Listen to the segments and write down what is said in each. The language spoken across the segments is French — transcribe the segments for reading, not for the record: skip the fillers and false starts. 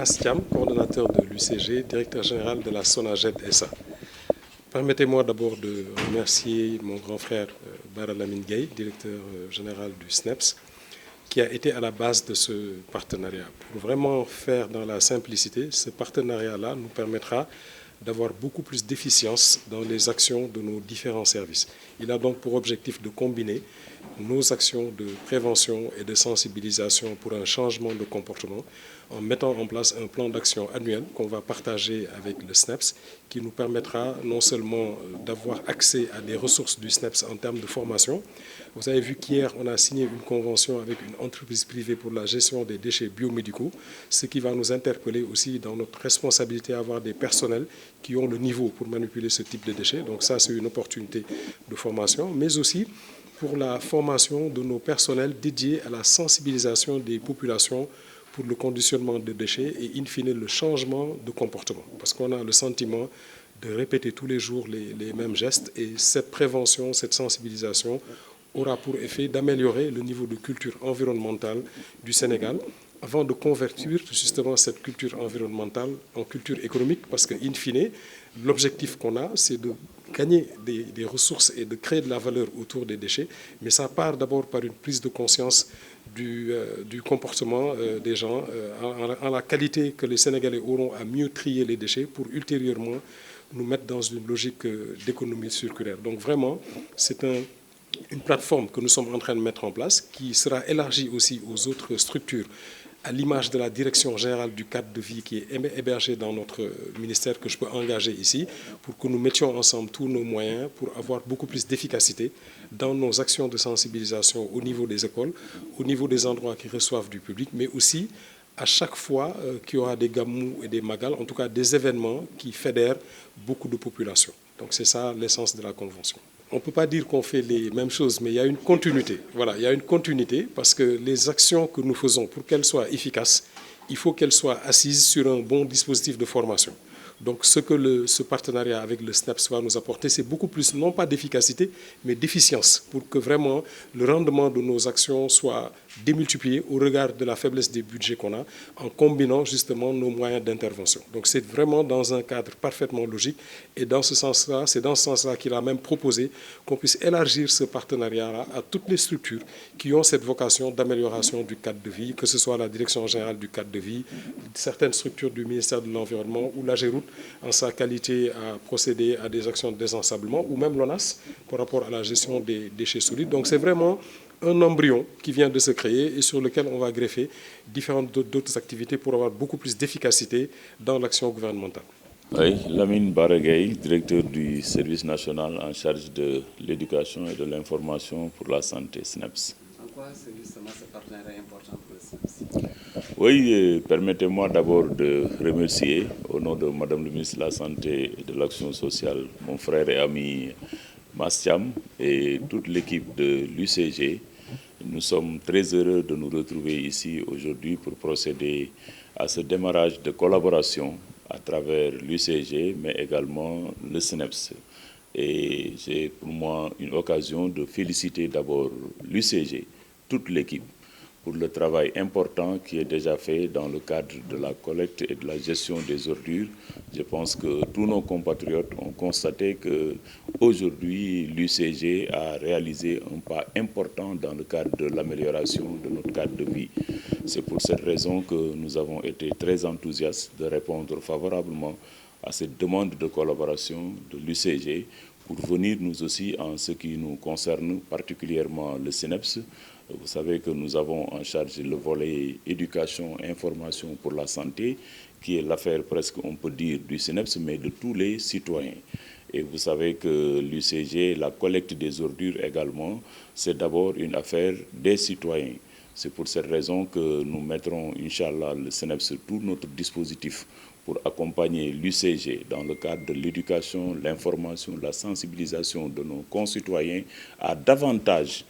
Mastiam, coordonnateur de l'UCG, directeur général de la SONAGED SA. Permettez-moi d'abord de remercier mon grand frère Bara Lamine Gueye, directeur général du SNEPS, qui a été à la base de ce partenariat. Pour vraiment faire dans la simplicité, ce partenariat-là nous permettra d'avoir beaucoup plus d'efficience dans les actions de nos différents services. Il a donc pour objectif de combiner nos actions de prévention et de sensibilisation pour un changement de comportement en mettant en place un plan d'action annuel qu'on va partager avec le SNEPS qui nous permettra non seulement d'avoir accès à des ressources du SNEPS en termes de formation. Vous avez vu qu'hier, on a signé une convention avec une entreprise privée pour la gestion des déchets biomédicaux, ce qui va nous interpeller aussi dans notre responsabilité à avoir des personnels qui ont le niveau pour manipuler ce type de déchets. Donc ça, c'est une opportunité de formation, mais aussi pour la formation de nos personnels dédiés à la sensibilisation des populations pour le conditionnement de déchets et in fine le changement de comportement. Parce qu'on a le sentiment de répéter tous les jours les mêmes gestes et cette prévention, cette sensibilisation aura pour effet d'améliorer le niveau de culture environnementale du Sénégal avant de convertir justement cette culture environnementale en culture économique parce que in fine, l'objectif qu'on a, c'est de gagner des ressources et de créer de la valeur autour des déchets, mais ça part d'abord par une prise de conscience du comportement des gens, en la qualité que les Sénégalais auront à mieux trier les déchets pour ultérieurement nous mettre dans une logique d'économie circulaire. Donc vraiment, c'est une plateforme que nous sommes en train de mettre en place qui sera élargie aussi aux autres structures à l'image de la direction générale du cadre de vie qui est hébergée dans notre ministère que je peux engager ici pour que nous mettions ensemble tous nos moyens pour avoir beaucoup plus d'efficacité dans nos actions de sensibilisation au niveau des écoles, au niveau des endroits qui reçoivent du public, mais aussi à chaque fois qu'il y aura des gamous et des magals, en tout cas des événements qui fédèrent beaucoup de populations. Donc c'est ça l'essence de la convention. On ne peut pas dire qu'on fait les mêmes choses, mais il y a une continuité. Voilà, il y a une continuité parce que les actions que nous faisons, pour qu'elles soient efficaces, il faut qu'elles soient assises sur un bon dispositif de formation. Donc ce que ce partenariat avec le SNEPS va nous apporter, c'est beaucoup plus, non pas d'efficacité, mais d'efficience, pour que vraiment le rendement de nos actions soit démultiplié au regard de la faiblesse des budgets qu'on a, en combinant justement nos moyens d'intervention. Donc c'est vraiment dans un cadre parfaitement logique, et dans ce sens-là, c'est dans ce sens-là qu'il a même proposé qu'on puisse élargir ce partenariat-là à toutes les structures qui ont cette vocation d'amélioration du cadre de vie, que ce soit la Direction générale du cadre de vie, certaines structures du ministère de l'Environnement ou la GEROUTE, en sa qualité à procéder à des actions de désensablement, ou même l'ONAS par rapport à la gestion des déchets solides. Donc c'est vraiment un embryon qui vient de se créer et sur lequel on va greffer différentes d'autres activités pour avoir beaucoup plus d'efficacité dans l'action gouvernementale. Oui, Lamine Bara Gueye, directeur du service national en charge de l'éducation et de l'information pour la santé, SNEPS. En quoi c'est justement ce partenariat important pour le SNEPS? Oui, permettez-moi d'abord de remercier, au nom de Madame le ministre de la Santé et de l'Action sociale, mon frère et ami Mastiam et toute l'équipe de l'UCG. Nous sommes très heureux de nous retrouver ici aujourd'hui pour procéder à ce démarrage de collaboration à travers l'UCG, mais également le SNEPS. Et j'ai pour moi une occasion de féliciter d'abord l'UCG, toute l'équipe, pour le travail important qui est déjà fait dans le cadre de la collecte et de la gestion des ordures. Je pense que tous nos compatriotes ont constaté qu'aujourd'hui, l'UCG a réalisé un pas important dans le cadre de l'amélioration de notre cadre de vie. C'est pour cette raison que nous avons été très enthousiastes de répondre favorablement à cette demande de collaboration de l'UCG pour venir nous aussi en ce qui nous concerne, particulièrement le SNEPS. Vous savez que nous avons en charge le volet éducation, information pour la santé, qui est l'affaire presque, on peut dire, du SNEPS, mais de tous les citoyens. Et vous savez que l'UCG, la collecte des ordures également, c'est d'abord une affaire des citoyens. C'est pour cette raison que nous mettrons, Inch'Allah, le SNEPS sur tout notre dispositif pour accompagner l'UCG dans le cadre de l'éducation, l'information, la sensibilisation de nos concitoyens à davantage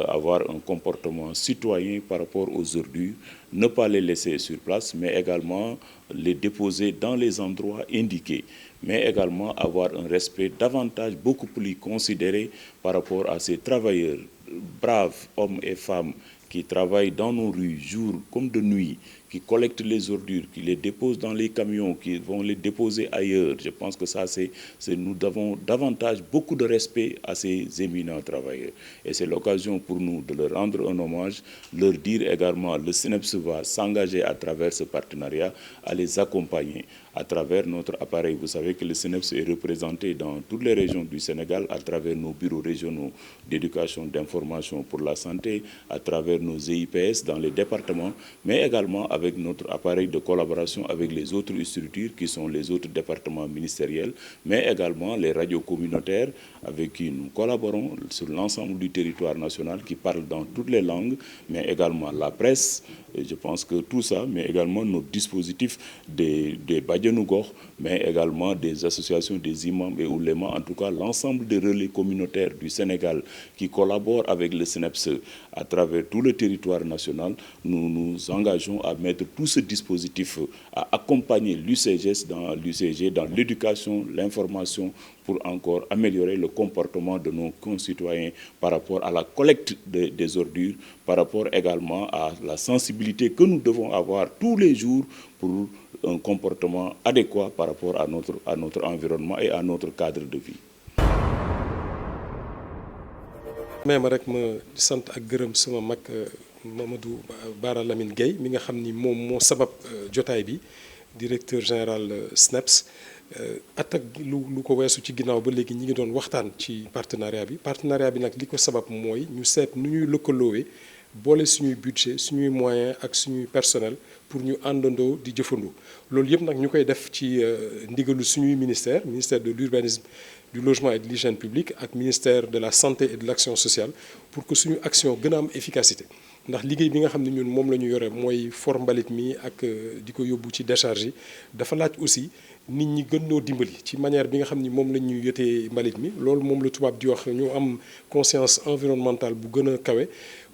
avoir un comportement citoyen par rapport aux ordures, ne pas les laisser sur place, mais également les déposer dans les endroits indiqués, mais également avoir un respect davantage, beaucoup plus considéré par rapport à ces travailleurs, braves hommes et femmes, qui travaillent dans nos rues, jour comme de nuit, qui collectent les ordures, qui les déposent dans les camions, qui vont les déposer ailleurs. Je pense que ça, nous avons davantage beaucoup de respect à ces éminents travailleurs. Et c'est l'occasion pour nous de leur rendre un hommage, leur dire également le SNEPS va s'engager à travers ce partenariat à les accompagner à travers notre appareil. Vous savez que le SNEPS est représenté dans toutes les régions du Sénégal à travers nos bureaux régionaux d'éducation, d'information pour la santé, à travers nos EIPS dans les départements, mais également avec notre appareil de collaboration avec les autres structures qui sont les autres départements ministériels, mais également les radios communautaires avec qui nous collaborons sur l'ensemble du territoire national qui parlent dans toutes les langues, mais également la presse. Et je pense que tout ça, mais également nos dispositifs des Badianougor, mais également des associations des imams et oulémas, en tout cas l'ensemble des relais communautaires du Sénégal qui collaborent avec le SNEPS à travers tout le territoire national, nous nous engageons à mettre tout ce dispositif, à accompagner l'UCG dans l'éducation, l'information, pour encore améliorer le comportement de nos concitoyens par rapport à la collecte des ordures, par rapport également à la sensibilité que nous devons avoir tous les jours pour un comportement adéquat par rapport à notre environnement et à notre cadre de vie. mais ma rek ma sant ak gërëm sama mag Mamadou Bara Lamine Gueye mi nga xam ni moom moo sabab jotaay bi directeur général SNEPS at ak lu ko weesu ci ginnaaw ba léegi ñi ngi doon waxtaan ci partenariat bi nag li ko sabab mooy ñu seet nu ñuy lëkkaloowee boole suñuy budget suñuy moyens ak suñuy personnel pour ñu àndandoo di jëfandoo loolu yëpp nag ñu koy def ci ndigalu suñuy ministère de l'urbanisme, du logement et de l'hygiène publique ak ministère de la santé et de l'action sociale pour que suñu action gën a am efficacité ndax liggéey bi nga xam ne ñun moom la ñu yore mooy for mbalit mi ak di ko yóbbu ci décharge yi dafa laaj aussi nit ñi gën noo dimbali ci manière bi nga xam ni moom la ñuy yotee mbalit mi loolu moom la tubaab di wax ñu am conscience environnementale bu gën a kawe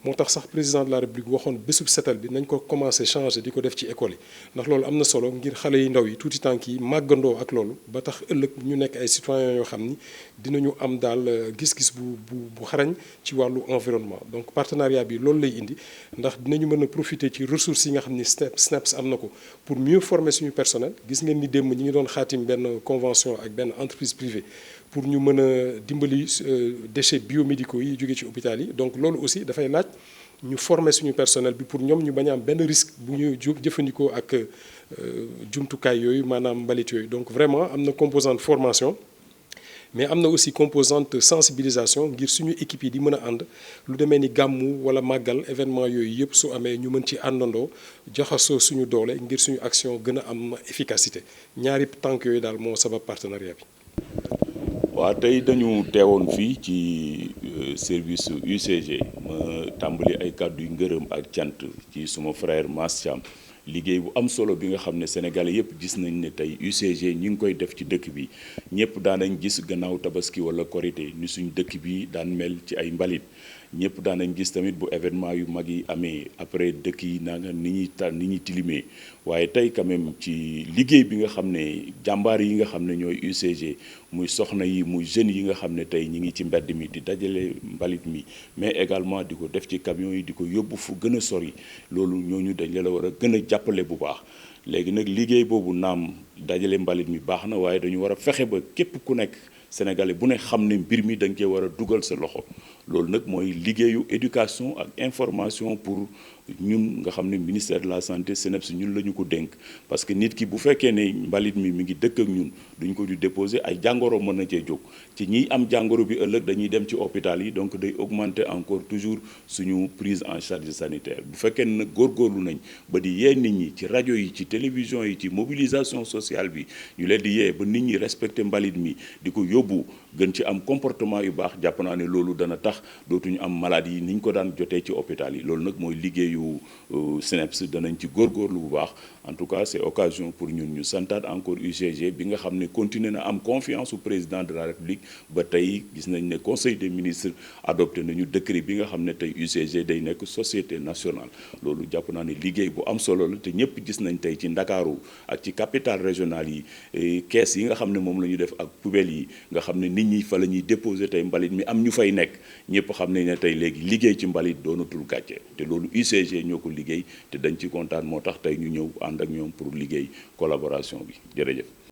moo tax sax président de la république waxoon bésub setal bi nañ ko commencé changer di ko def ci école yi ndax loolu am na solo ngir xale yi ndaw yi tuuti tànk yi màggandoo ak loolu ba tax ëllëg ñu nekk ay citoyens yoo xam ni dinañu am daal gis-gis bu xarañ ci wàllu environnement donc partenariat bi loolu lay indi ndax dinañu mën a profiter ci ressources yi nga xam ni SNEPS am na ko pour mieux former suñu personnel gis ngeen ni démb ñi ngi doon xaatim benn convention ak benn entreprise privée pour ñu mën a dimbali déchets biomédicaux yi jóge ci hôpital yi donc loolu aussi dafay laaj ñu former suñu personnel bi pour ñoom ñu bañ a am benn risque bu ñu jëfandikoo ak jumtukaay yooyu maanaam mbalit yooyu donc vraiment am na composante formation mais am na aussi composante sensibilisation ngir suñu équipe yi di mën a ànd lu demee ni gàmmu wala màggal événement yooyu yëpp su amee ñu mën ci àndandoo jaxasoo suñu doole ngir suñu action gën a am efficacité ñaari tànk yooyu daal moo sabab partenariat bi. waaw tey dañu teewoon fii ci service UCG ma tàmbali ay kàddu yu ngërëm ak cant ci suma frère Mass Thiam liggéey bu am solo bi nga xam ne Sénégalais yëpp gis nañ ne tey UCG ñi ngi koy def ci dëkk bi ñëpp daanañ gis gannaaw tabaski wala korité ni suñ dëkk bi daan mel ci ay mbalit ñëpp daanañ gis tamit bu événement yu mag yi amee après dëkk yi naa nga ni ñuy tilimee waaye tey quand même ci liggéey bi nga xam ne jàmbaar yi nga xam ne ñooy UCG muy soxna yi muy jeunes yi nga xam ne tey ñi ngi ci mbedd mi di dajale mbalit mi mais également di ko def ci camions yi di ko yóbbu fu gën a sori loolu ñooñu dañ la war a gën a jàppale bu baax léegi nag liggéey boobu naam dajale mbalit mi baax na waaye dañu war a fexe ba képp ku nekk Sénégalais bu ne xam ne mbir mi da nga cee war a dugal sa loxo loolu nag mooy liggéeyu éducation ak information pour ñun nga xam ne ministère de la santé SNEPS ñun la ñu ko dénk parce que nit ki bu fekkee ne mbalit mi ngi dëkk ak ñun duñ ko di déposer ay jàngoro mën na cee jóg ci ñiy am jàngoro bi ëllëg dañuy dem ci hôpital yi donc day augmenter encore toujours suñu prise en charge sanitaire bu fekkee ne nag góorgóorlu nañ ba di yee nit ñi ci rajo yi ci télévision yi ci mobilisation sociale bi ñu leen di yee ba nit ñi respecter mbalit mi di ko yóbbu gën ci am comportement yu baax jàpp naa ne loolu dana tax dootuñu am maladie yi ni ñu ko daan jotee ci hôpital yi loolu nag mooy liggéeyu SNEPS danañ ci góorgóorlu bu baax en tout cas c'est occasion pour ñun ñu santaat encore UCG bi nga xam ne continuer na am confiance au président de la République ba tey gis nañ ne conseil des ministres adopté nañu décret bi nga xam ne tey UCG day nekk société nationale loolu jàpp naa ne liggéey bu am solo la te ñëpp gis nañ tey ci Ndakaaru ak ci capitale régionale yi kees yi nga xam ne moom la ñu def ak poubelle yi nga xam ne nit ñi fa la ñuy déposer tey mbalit mi am ñu fay nekk ñëpp xam nañ ne tey léegi liggéey ci mbalit doonatul gàcce te loolu UCG ñoo ko liggéey te dañ ci kontaan moo tax tey ñu ñëw ànd ak ñoom pour liggéey collaboration bi jërëjëf.